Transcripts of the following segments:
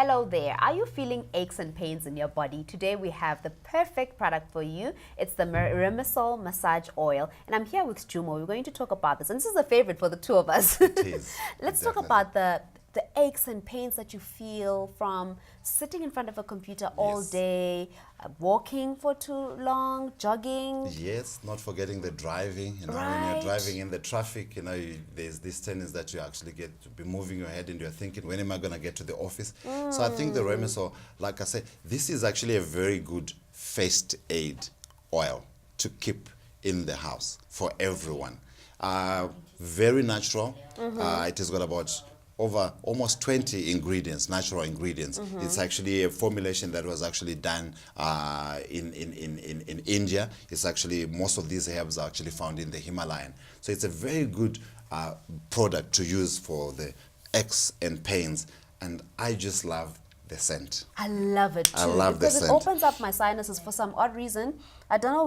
Hello there. Are you feeling aches and pains in your body? Today we have the perfect product for you. It's the Remesol massage oil, and I'm here with Jumo. We're going to talk about this, and this is a favorite for the two of us. It is. Let's talk Definitely. about the aches and pains that you feel from sitting in front of a computer all Yes. day, walking for too long, jogging. Yes, not forgetting the driving. When Right. you're driving in the traffic, there's this tendency that you actually get to be moving your head and you're thinking, when am I going to get to the office? So I think the Remesol, like I said, this is actually a very good first aid oil to keep in the house for everyone. Very natural. It has got about over almost 20 ingredients, natural ingredients. It's actually a formulation that was actually done in India. It's actually, most of these herbs are actually found in the Himalayan. So it's a very good product to use for the aches and pains. And I just love the scent. I love it too. I love the because it scent. opens up my sinuses for some odd reason. I don't know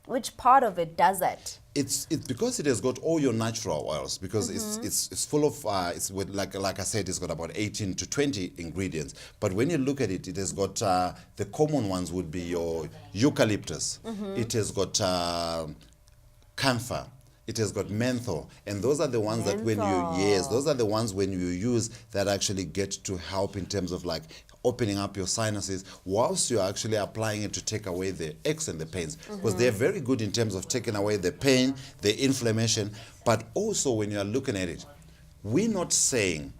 which part of it does that. It's because it has got all your natural oils, because it's full of it's with like I said, it's got about 18 to 20 ingredients. But when you look at it, it has got the common ones would be your eucalyptus. It has got camphor. It has got menthol, and those are the ones that those are the ones when you use that actually get to help in terms of like opening up your sinuses whilst you're actually applying it to take away the aches and the pains, because they're very good in terms of taking away the pain, the inflammation. But also when you're looking at it, we're not saying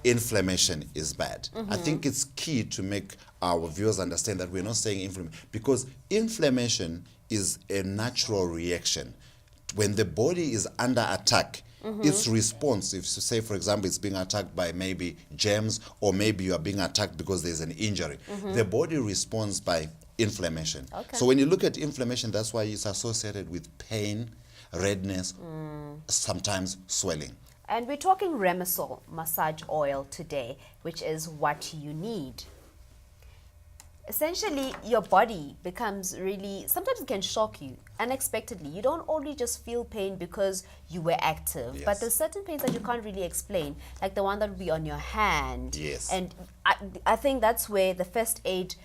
inflammation is bad. I think it's key to make our viewers understand that we're not saying inflammation, because inflammation is a natural reaction. When the body is under attack, its response, if say for example it's being attacked by maybe germs, or maybe you are being attacked because there's an injury, the body responds by inflammation. So when you look at inflammation, that's why it's associated with pain, redness, sometimes swelling. And we're talking Remesol massage oil today, which is what you need. Essentially, your body becomes really, sometimes it can shock you unexpectedly. You don't only just feel pain because you were active, but there's certain pains that you can't really explain, like the one that would be on your hand. Yes. And I think that's where the first aid,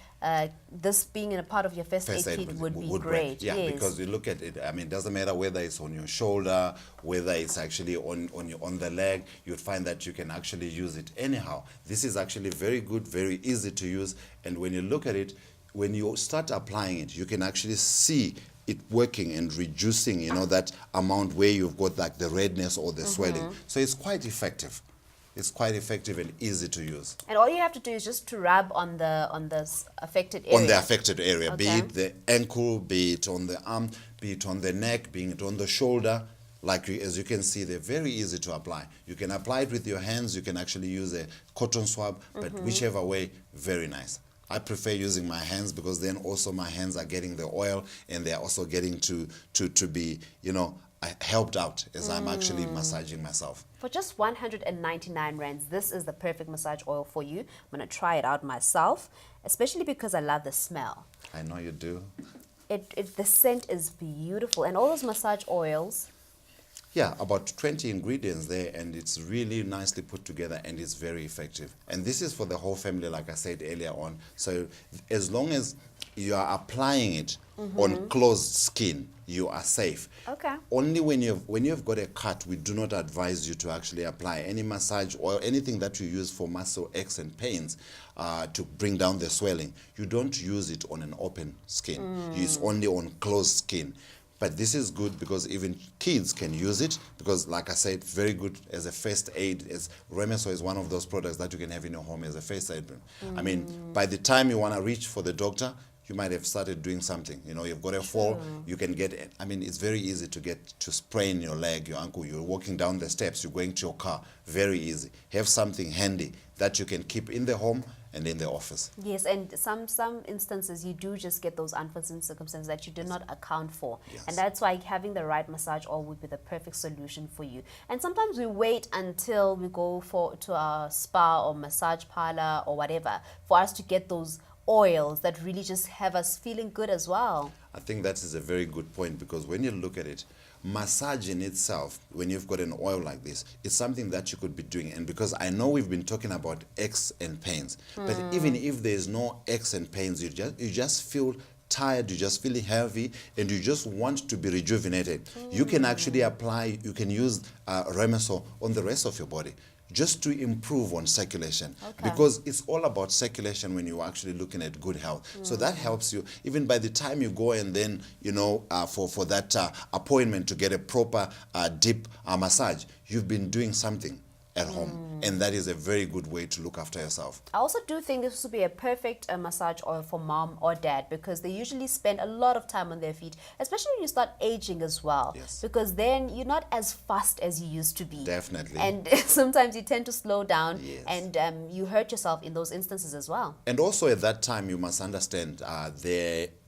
this being in a part of your first aid kit would be great. Yeah, because you look at it, I mean, it doesn't matter whether it's on your shoulder, whether it's actually on the leg, you'd find that you can actually use it anyhow. This is actually very good, very easy to use, and when you look at it, when you start applying it, you can actually see it working and reducing, that amount where you've got like the redness or the swelling. So it's quite effective. It's quite effective and easy to use. And all you have to do is just to rub on the affected area. On the affected area, be Okay. it the ankle, be it on the arm, be it on the neck, be it on the shoulder. As you can see, they're very easy to apply. You can apply it with your hands. You can actually use a cotton swab, but whichever way, very nice. I prefer using my hands, because then also my hands are getting the oil, and they're also getting to be, helped out as I'm actually massaging myself. For just 199 rands, this is the perfect massage oil for you. I'm going to try it out myself, especially because I love the smell. I know you do. The scent is beautiful, and all those massage oils. Yeah, about 20 ingredients there, and it's really nicely put together, and it's very effective. And this is for the whole family, like I said earlier on. So as long as you are applying it on closed skin, you are safe. Okay. Only when you've got a cut, we do not advise you to actually apply any massage oil, anything that you use for muscle aches and pains to bring down the swelling. You don't use it on an open skin. It's only on closed skin. But this is good because even kids can use it, because like I said, very good as a first aid. As Remesol is one of those products that you can have in your home as a first aid. I mean, by the time you want to reach for the doctor, you might have started doing something. You've got a fall, you can get it. I mean, it's very easy to sprain your leg, your ankle. You're walking down the steps, you're going to your car. Very easy. Have something handy that you can keep in the home and in the office. Yes, and some instances you do just get those unforeseen circumstances that you did not account for. Yes. And that's why having the right massage oil would be the perfect solution for you. And sometimes we wait until we go to our spa or massage parlor or whatever for us to get those oils that really just have us feeling good as well. I think that is a very good point, because when you look at it, massage in itself, when you've got an oil like this, it's something that you could be doing. And because I know we've been talking about aches and pains, but even if there's no aches and pains, you just feel tired, you just feel heavy, and you just want to be rejuvenated, you can actually apply, you can use Remesol on the rest of your body, just to improve on circulation, because it's all about circulation when you're actually looking at good health. So that helps you even by the time you go and then, you know, for that appointment to get a proper deep massage, you've been doing something at home, and that is a very good way to look after yourself. I also do think this would be a perfect massage oil for mom or dad, because they usually spend a lot of time on their feet, especially when you start aging as well. Yes. Because then you're not as fast as you used to be. Definitely. And sometimes you tend to slow down, Yes. and you hurt yourself in those instances as well. And also at that time, you must understand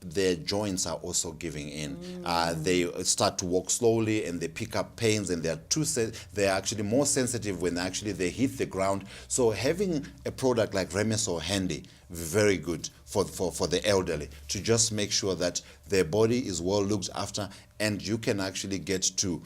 their joints are also giving in. They start to walk slowly, and they pick up pains, and they're actually more sensitive when they hit the ground. So having a product like Remesol handy, very good for the elderly, to just make sure that their body is well looked after, and you can actually get to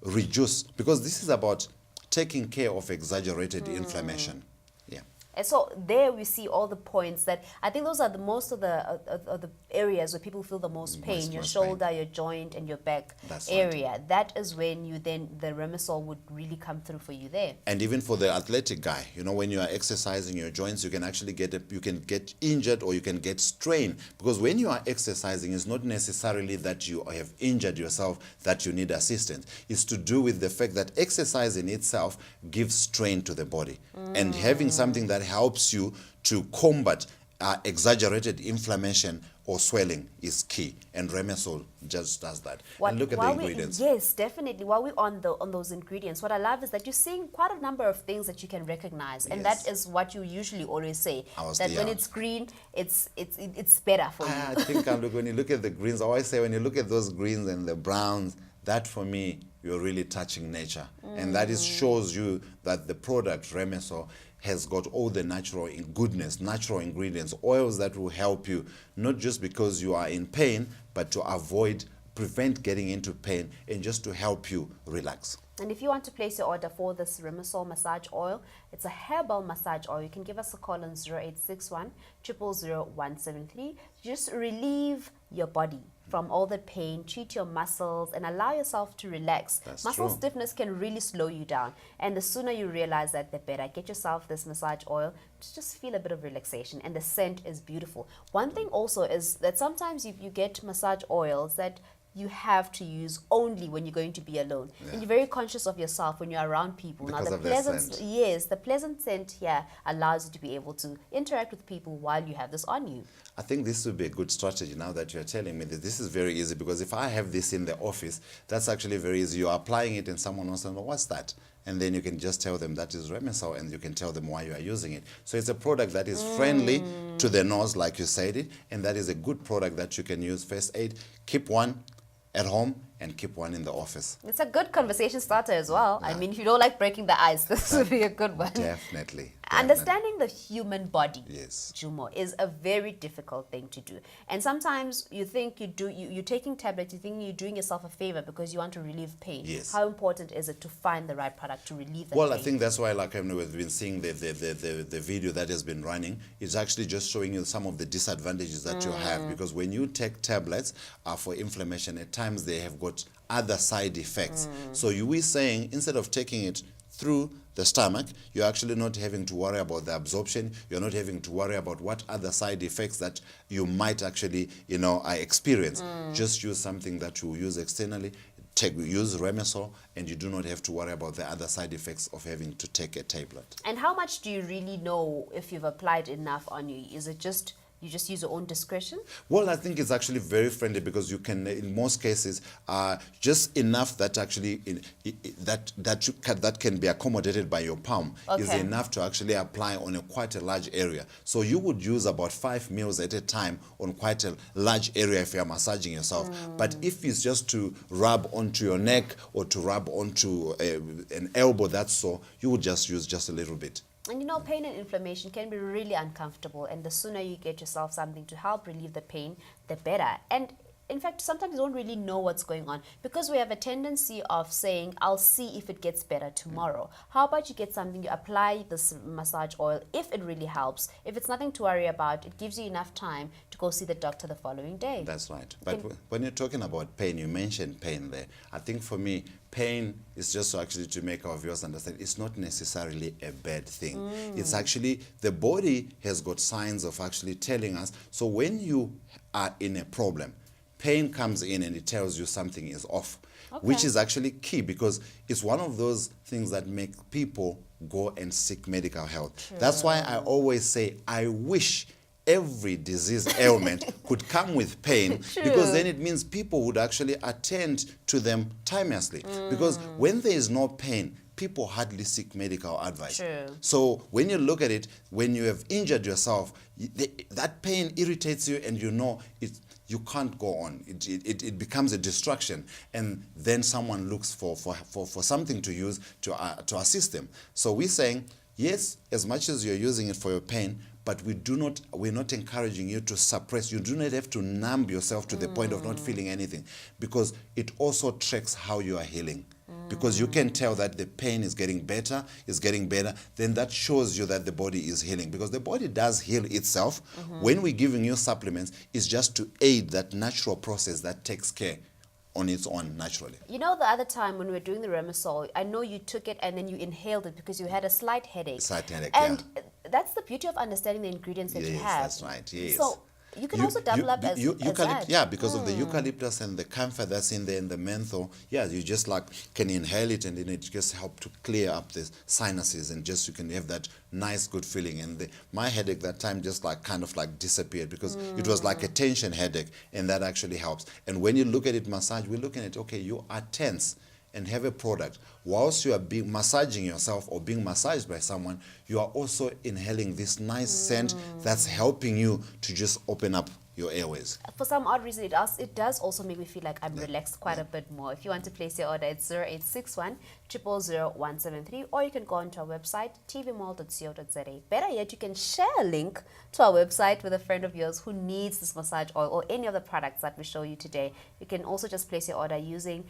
reduce, because this is about taking care of exaggerated inflammation. Yeah. And so there we see all the points that I think those are the most of the areas where people feel the most pain, your shoulder, your joint, and your back area. Right. That is when the Remesol would really come through for you there. And even for the athletic guy, you know, when you are exercising your joints, you can actually get injured, or you can get strained, because when you are exercising, it's not necessarily that you have injured yourself that you need assistance. It's to do with the fact that exercise in itself gives strain to the body, and having something that helps you to combat exaggerated inflammation or swelling is key, and Remesol just does that. And look at the ingredients. Yes, definitely. While we're on those ingredients, what I love is that you're seeing quite a number of things that you can recognize, and that is what you usually always say, that when it's green, it's better for you. I think when you look at the greens, I always say when you look at those greens and the browns, that for me, you're really touching nature, and that shows you that the product Remesol has got all the natural goodness, natural ingredients, oils that will help you, not just because you are in pain, but to prevent getting into pain, and just to help you relax. And if you want to place your order for this Remesol massage oil, it's a herbal massage oil. You can give us a call on 0861 000 173. Just relieve your body from all the pain, treat your muscles, and allow yourself to relax. Muscle stiffness can really slow you down, and the sooner you realize that, the better. Get yourself this massage oil to just feel a bit of relaxation, and the scent is beautiful. One thing also is that sometimes you get massage oils that you have to use only when you're going to be alone, and you're very conscious of yourself when you're around people. Because now the pleasant scent here allows you to be able to interact with people while you have this on you. I think this would be a good strategy now that you're telling me that. This is very easy, because if I have this in the office, that's actually very easy. You're applying it and someone wants to know, what's that? And then you can just tell them that is Remesol, and you can tell them why you are using it. So it's a product that is friendly to the nose, like you said it, and that is a good product that you can use first aid. Keep one at home and keep one in the office. It's a good conversation starter as well. I mean, if you don't like breaking the ice, this would be a good one. Definitely. Understanding the human body, yes, Jumo, is a very difficult thing to do. And sometimes you think you're taking tablets, you think you're doing yourself a favor because you want to relieve pain. Yes. How important is it to find the right product to relieve that pain? Well, I think that's why, like we've been seeing the video that has been running, it's actually just showing you some of the disadvantages that you have, because when you take tablets for inflammation, at times they have got other side effects. So you were saying, instead of taking it through the stomach, you're actually not having to worry about the absorption. You're not having to worry about what other side effects that you might actually, experience. Just use something that you use externally. Use Remesol, and you do not have to worry about the other side effects of having to take a tablet. And how much do you really know if you've applied enough on you? Is it just you just use your own discretion? Well, I think it's actually very friendly, because you can, in most cases, just enough that actually that can be accommodated by your palm is enough to actually apply on quite a large area. So you would use about 5 mils at a time on quite a large area if you're massaging yourself. But if it's just to rub onto your neck or to rub onto an elbow that's sore, you would just use just a little bit. And you know, pain and inflammation can be really uncomfortable, and the sooner you get yourself something to help relieve the pain, the better. And in fact, sometimes you don't really know what's going on because we have a tendency of saying, I'll see if it gets better tomorrow. How about you get something, you apply this massage oil if it really helps. If it's nothing to worry about, it gives you enough time to go see the doctor the following day. That's right. But when you're talking about pain, you mentioned pain there. I think for me, pain is just actually to make our viewers understand it's not necessarily a bad thing. It's actually the body has got signs of actually telling us. So when you are in a problem, pain comes in and it tells you something is off, which is actually key because it's one of those things that make people go and seek medical help. That's why I always say I wish every disease ailment could come with pain because then it means people would actually attend to them timelessly. Because when there is no pain, people hardly seek medical advice. So when you look at it, when you have injured yourself, that pain irritates you and you know you can't go on. It becomes a distraction, and then someone looks for something to use to assist them. So we're saying, yes, as much as you're using it for your pain, but we're not encouraging you to suppress. You do not have to numb yourself to the point of not feeling anything, because it also tracks how you are healing. Because you can tell that the pain is getting better, then that shows you that the body is healing. Because the body does heal itself. When we're giving you supplements, it's just to aid that natural process that takes care on its own naturally. You know, the other time when we were doing the Remesol, I know you took it and then you inhaled it because you had a slight headache. And that's the beauty of understanding the ingredients that you have. That's right, yes. So you can also double up as that. Yeah, because of the eucalyptus and the camphor that's in there and the menthol. Yeah, you just can inhale it and then it just help to clear up the sinuses and just you can have that nice good feeling. And my headache that time just kind of disappeared because it was like a tension headache, and that actually helps. And when you look at it massage, we're looking at, okay, you are tense and have a product. Whilst you are massaging yourself or being massaged by someone, you are also inhaling this nice scent that's helping you to just open up your airways. For some odd reason, it does also make me feel like I'm relaxed quite a bit more. If you want to place your order, it's 0861 000 173, or you can go onto our website, tvmall.co.za. Better yet, you can share a link to our website with a friend of yours who needs this massage oil or any of the products that we show you today. You can also just place your order using,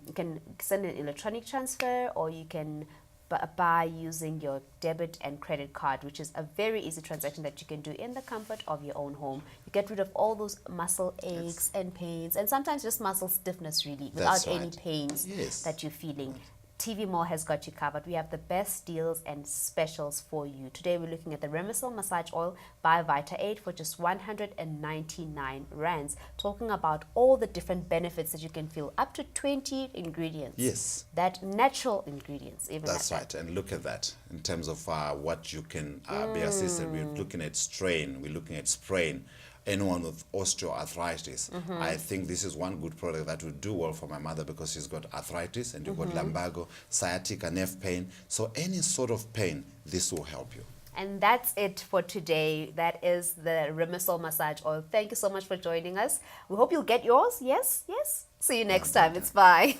you can send an electronic transfer, or you can buy using your debit and credit card, which is a very easy transaction that you can do in the comfort of your own home. You get rid of all those muscle aches and pains, and sometimes just muscle stiffness really, without any pains that you're feeling. TV Mall has got you covered. We have the best deals and specials for you. Today we're looking at the Remesol Massage Oil by Vita-Aid for just 199 rands. Talking about all the different benefits that you can feel, up to 20 ingredients. Yes. That natural ingredients. That's right. And look at that in terms of what you can be assisted. We're looking at strain. We're looking at sprain. Anyone with osteoarthritis. I think this is one good product that would do well for my mother because she's got arthritis and you've got lumbago, sciatica, nerve pain. So any sort of pain, this will help you. And that's it for today. That is the Remesol Massage Oil. Thank you so much for joining us. We hope you'll get yours. Yes, yes. See you next time. It's bye.